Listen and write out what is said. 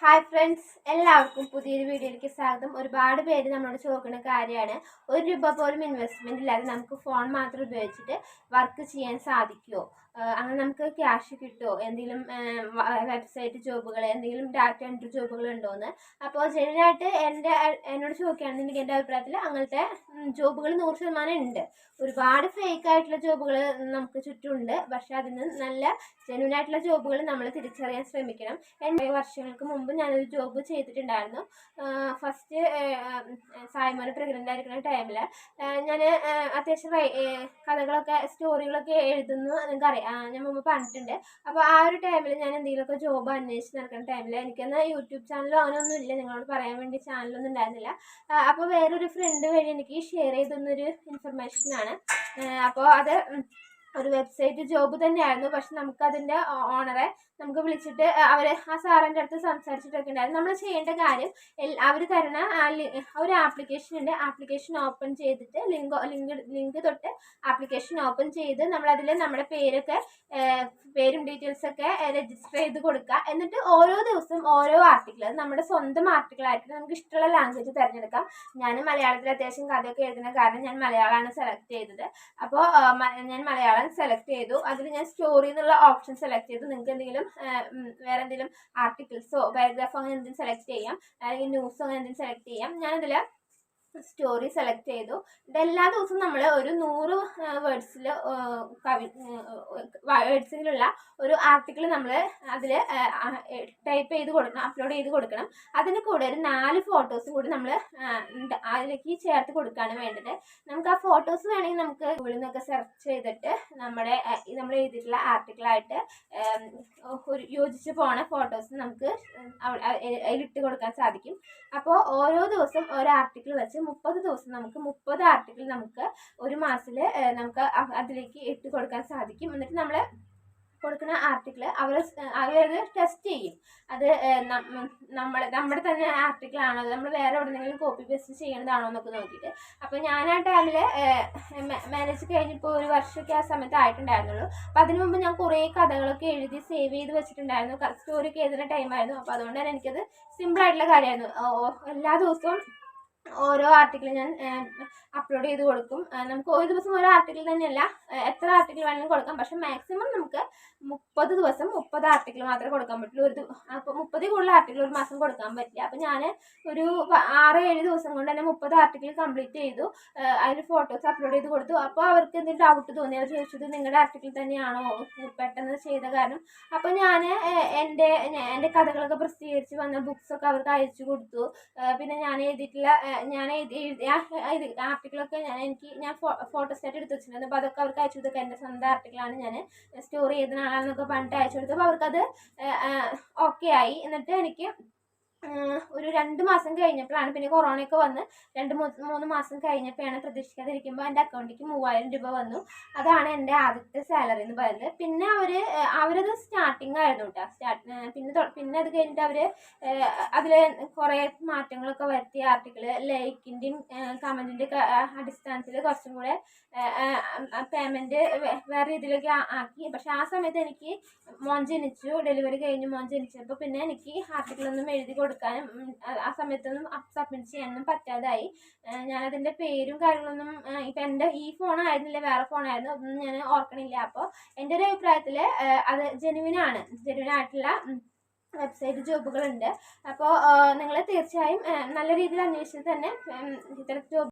Hi friends, എല്ലാവർക്കും പുതിയൊരു വീഡിയോയിലേക്ക് സ്വാഗതം. ഒരുപാട് പേര് നമ്മളോട് ചോദിക്കുന്ന കാര്യമാണ്, ₹1 പോലും ഇൻവെസ്റ്റ്മെന്റ് ഇല്ലാതെ നമുക്ക് ഫോൺ മാത്രം ഉപയോഗിച്ചിട്ട് വർക്ക് ചെയ്യാൻ സാധിക്കുമോ, അങ്ങനെ നമുക്ക് ക്യാഷ് കിട്ടുമോ, എന്തെങ്കിലും വെബ്സൈറ്റ് ജോബുകൾ, എന്തെങ്കിലും ഡാറ്റ എൻട്രി ജോബുകൾ ഉണ്ടോയെന്ന്. അപ്പോൾ ജെനുവിനായിട്ട് എന്നോട് ചോദിക്കുകയാണെന്നുണ്ടെങ്കിൽ എൻ്റെ അഭിപ്രായത്തിൽ അങ്ങനത്തെ ജോബുകൾ 100% ഉണ്ട്. ഒരുപാട് ഫേക്ക് ആയിട്ടുള്ള ജോബുകൾ നമുക്ക് ചുറ്റുമുണ്ട്. പക്ഷെ അതിന് നല്ല ജെനുവിൻ ആയിട്ടുള്ള ജോബുകൾ നമ്മൾ തിരിച്ചറിയാൻ ശ്രമിക്കണം. വർഷങ്ങൾക്ക് മുമ്പ് ഞാനൊരു ജോബ് ചെയ്തിട്ടുണ്ടായിരുന്നു. ഫസ്റ്റ് സായ്മോന് പ്രഗ്നൻ്റ് ആയിരിക്കുന്ന ടൈമിൽ ഞാൻ അത്യാവശ്യം കഥകളൊക്കെ സ്റ്റോറികളൊക്കെ എഴുതുന്നു, നിങ്ങൾക്കറിയാം, ഞാൻ മുമ്പ് പറഞ്ഞിട്ടുണ്ട്. അപ്പോൾ ആ ഒരു ടൈമിൽ ഞാൻ എന്തെങ്കിലുമൊക്കെ ജോബ് അന്വേഷിച്ച് നടക്കുന്ന ടൈമിൽ എനിക്കൊന്ന് യൂട്യൂബ് ചാനലോ അങ്ങനെയൊന്നും ഇല്ല, നിങ്ങളോട് പറയാൻ വേണ്ടി ചാനലൊന്നും ഉണ്ടായിരുന്നില്ല. അപ്പോൾ വേറൊരു ഫ്രണ്ട് വഴി എനിക്ക് ഷെയർ ചെയ്തുന്നൊരു ഇൻഫർമേഷനാണ്. അപ്പോൾ അത് ഒരു വെബ്സൈറ്റ് ജോബ് തന്നെയായിരുന്നു. പക്ഷെ നമുക്കതിൻ്റെ ഓണറെ നമുക്ക് വിളിച്ചിട്ട് ആ സാറിൻ്റെ അടുത്ത് സംസാരിച്ചിട്ടൊക്കെ ഉണ്ടായിരുന്നു. നമ്മൾ ചെയ്യേണ്ട കാര്യം, അവർ തരുന്ന ഒരു ആപ്ലിക്കേഷൻ ഉണ്ട്. ആപ്ലിക്കേഷൻ ഓപ്പൺ ചെയ്തിട്ട് ലിങ്ക് തൊട്ട് ആപ്ലിക്കേഷൻ ഓപ്പൺ ചെയ്ത് നമ്മളതിൽ നമ്മുടെ പേരും ഡീറ്റെയിൽസൊക്കെ രജിസ്റ്റർ ചെയ്ത് കൊടുക്കുക. എന്നിട്ട് ഓരോ ദിവസവും ഓരോ ആർട്ടിക്കിൾ, അത് നമ്മുടെ സ്വന്തം ആർട്ടിക്കിളായിട്ട് നമുക്ക് ഇഷ്ടമുള്ള ലാംഗ്വേജ് തിരഞ്ഞെടുക്കാം. ഞാൻ മലയാളത്തിൽ അത്യാവശ്യം കഥയൊക്കെ എഴുതുന്ന കാരണം ഞാൻ മലയാളമാണ് സെലക്ട് ചെയ്തത്. അപ്പോൾ ഞാൻ മലയാളം സെലക്ട് ചെയ്തു. അതിൽ ഞാൻ സ്റ്റോറി എന്നുള്ള ഓപ്ഷൻ സെലക്ട് ചെയ്തു. നിങ്ങൾക്ക് എന്തെങ്കിലും വേറെ എന്തെങ്കിലും ആർട്ടിക്കിൾസോ പാരഗ്രാഫോ അങ്ങനെ എന്തെങ്കിലും സെലക്ട് ചെയ്യാം, അല്ലെങ്കിൽ ന്യൂസോ അങ്ങനെ എന്തെങ്കിലും സെലക്ട് ചെയ്യാം. ഞാനതിൽ സ്റ്റോറി സെലക്ട് ചെയ്തു. എല്ലാ ദിവസവും നമ്മൾ ഒരു 100 വേർഡ്സിലുള്ള ഒരു ആർട്ടിക്കിൾ നമ്മൾ അതിൽ ടൈപ്പ് ചെയ്ത് കൊടുക്കണം, അപ്ലോഡ് ചെയ്ത് കൊടുക്കണം. അതിന് കൂടെ ഒരു 4 ഫോട്ടോസും കൂടി നമ്മൾ അതിലേക്ക് ചേർത്ത് കൊടുക്കുകയാണ് വേണ്ടത്. നമുക്ക് ആ ഫോട്ടോസ് വേണമെങ്കിൽ നമുക്ക് ഗൂഗിളിൽ നിന്നൊക്കെ സെർച്ച് ചെയ്തിട്ട് നമ്മൾ എഴുതിയിട്ടുള്ള ആർട്ടിക്കിളായിട്ട് ഒരു യോജിച്ച് പോണ ഫോട്ടോസ് നമുക്ക് അതിലിട്ട് കൊടുക്കാൻ സാധിക്കും. അപ്പോൾ ഓരോ ദിവസം ഓരോ ആർട്ടിക്കിൾ വെച്ച് 30 ദിവസം നമുക്ക് 30 ആർട്ടിക്കിൾ നമുക്ക് ഒരു മാസത്തിൽ നമുക്ക് അതിലേക്ക് ഇട്ട് കൊടുക്കാൻ സാധിക്കും. എന്നിട്ട് നമ്മൾ കൊടുക്കുന്ന ആർട്ടിക്കിൾ അവരത് ടെസ്റ്റ് ചെയ്യും. അത് നമ്മുടെ തന്നെ ആർട്ടിക്കിൾ ആണോ, നമ്മൾ വേറെ എവിടെയെങ്കിലും കോപ്പി പേസ്റ്റ് ചെയ്യേണ്ടതാണോ എന്നൊക്കെ നോക്കിയിട്ട്. അപ്പോൾ ഞാൻ ആ ടൈമിൽ മാനേജ് കഴിഞ്ഞപ്പോൾ 1 വർഷമൊക്കെ ആ സമയത്ത് ആയിട്ടുണ്ടായിരുന്നുള്ളൂ. അപ്പോൾ അതിന് മുമ്പ് ഞാൻ കുറേ കഥകളൊക്കെ എഴുതി സേവ് ചെയ്ത് വെച്ചിട്ടുണ്ടായിരുന്നു. സ്റ്റോറിയൊക്കെ എഴുതുന്ന ടൈമായിരുന്നു. അപ്പോൾ അതുകൊണ്ട് തന്നെ എനിക്കത് സിമ്പിളായിട്ടുള്ള കാര്യമായിരുന്നു. എല്ലാ ദിവസവും ഓരോ ആർട്ടിക്കിൾ ഞാൻ അപ്ലോഡ് ചെയ്ത് കൊടുക്കും. നമുക്ക് ഒരു ദിവസം ഓരോ ആർട്ടിക്കിൾ തന്നെയല്ല, എത്ര ആർട്ടിക്കിൾ വേണമെങ്കിലും കൊടുക്കാം. പക്ഷെ മാക്സിമം നമുക്ക് 30 ദിവസം 30 ആർട്ടിക്കിൾ മാത്രമേ കൊടുക്കാൻ പറ്റുള്ളൂ. അപ്പോൾ 30 കൂടുതൽ ആർട്ടിക്കിൾ ഒരു മാസം കൊടുക്കാൻ പറ്റില്ല. അപ്പോൾ ഞാൻ ഒരു 6-7 ദിവസം കൊണ്ട് തന്നെ 30 ആർട്ടിക്കിൾ കംപ്ലീറ്റ് ചെയ്തു. അതിൽ ഫോട്ടോസ് അപ്ലോഡ് ചെയ്ത് കൊടുത്തു. അപ്പോൾ അവർക്ക് എന്തെങ്കിലും ഡൗട്ട് തോന്നി, അവർ ചോദിച്ചത് നിങ്ങളുടെ ആർട്ടിക്കിൾ തന്നെയാണോ പെട്ടെന്ന് ചെയ്ത കാരണം. അപ്പോൾ ഞാൻ എൻ്റെ കഥകളൊക്കെ പ്രസിദ്ധീകരിച്ച് വന്ന ബുക്സൊക്കെ അവർക്ക് അയച്ചു കൊടുത്തു. പിന്നെ ഞാൻ എഴുതിയിട്ടുള്ള ആർട്ടിക്കിളൊക്കെ ഞാൻ ഫോട്ടോസ്റ്റാറ്റ് എടുത്ത് വെച്ചിട്ടുണ്ടായിരുന്നു. അപ്പോൾ അതൊക്കെ അവർക്ക് അയച്ചു കൊടുത്തു. എൻ്റെ സ്വന്തം ആർട്ടിക്കിളാണ്, ഞാൻ സ്റ്റോറി എഴുതുന്ന ആളാണെന്നൊക്കെ പറഞ്ഞിട്ട് അയച്ചു കൊടുത്തു. അപ്പോൾ അവർക്കത് ഓക്കെ ആയി. എന്നിട്ട് എനിക്ക് ഒരു 2 മാസം കഴിഞ്ഞപ്പോഴാണ്, പിന്നെ കൊറോണയൊക്കെ വന്ന് 2-3 മാസം കഴിഞ്ഞപ്പോഴാണ് പ്രതീക്ഷിക്കാതിരിക്കുമ്പോൾ എൻ്റെ അക്കൗണ്ടിലേക്ക് 3000 രൂപ വന്നു. അതാണ് എൻ്റെ ആദ്യത്തെ സാലറി എന്ന് പറയുന്നത്. പിന്നെ അവരത് സ്റ്റാർട്ടിങ് ആയിരുന്നു കേട്ടോ. പിന്നെ അത് കഴിഞ്ഞിട്ട് അവർ അതിൽ കുറേ മാറ്റങ്ങളൊക്കെ വരുത്തി. ആർട്ടിക്കിൾ ലൈക്കിൻ്റെയും കമൻറ്റിൻ്റെ അടിസ്ഥാനത്തിൽ കുറച്ചും കൂടെ പേയ്മെൻറ്റ് വേറെ രീതിയിലൊക്കെ ആക്കി. പക്ഷെ ആ സമയത്ത് എനിക്ക് മോൻ ജനിച്ചു, ഡെലിവറി കഴിഞ്ഞ് മോൻ ജനിച്ചപ്പോൾ പിന്നെ എനിക്ക് ആർട്ടിക്കിളൊന്നും എഴുതി കൊടുക്കാനും ആ സമയത്തൊന്നും സബ്മിറ്റ് ചെയ്യാനൊന്നും പറ്റാതായി. ഞാനതിൻ്റെ പേരും കാര്യങ്ങളൊന്നും ഇപ്പം എൻ്റെ ഈ ഫോണായിരുന്നില്ല, വേറെ ഫോണായിരുന്നു, അതൊന്നും ഞാൻ ഓർക്കണില്ല. അപ്പോൾ എൻ്റെ ഒരു അഭിപ്രായത്തിൽ അത് ജെനുവിനായിട്ടുള്ള വെബ്സൈറ്റ് ജോബുകളുണ്ട്. അപ്പോൾ നിങ്ങൾ തീർച്ചയായും നല്ല രീതിയിൽ അന്വേഷിച്ച് തന്നെ ഇത്തരം ജോബ്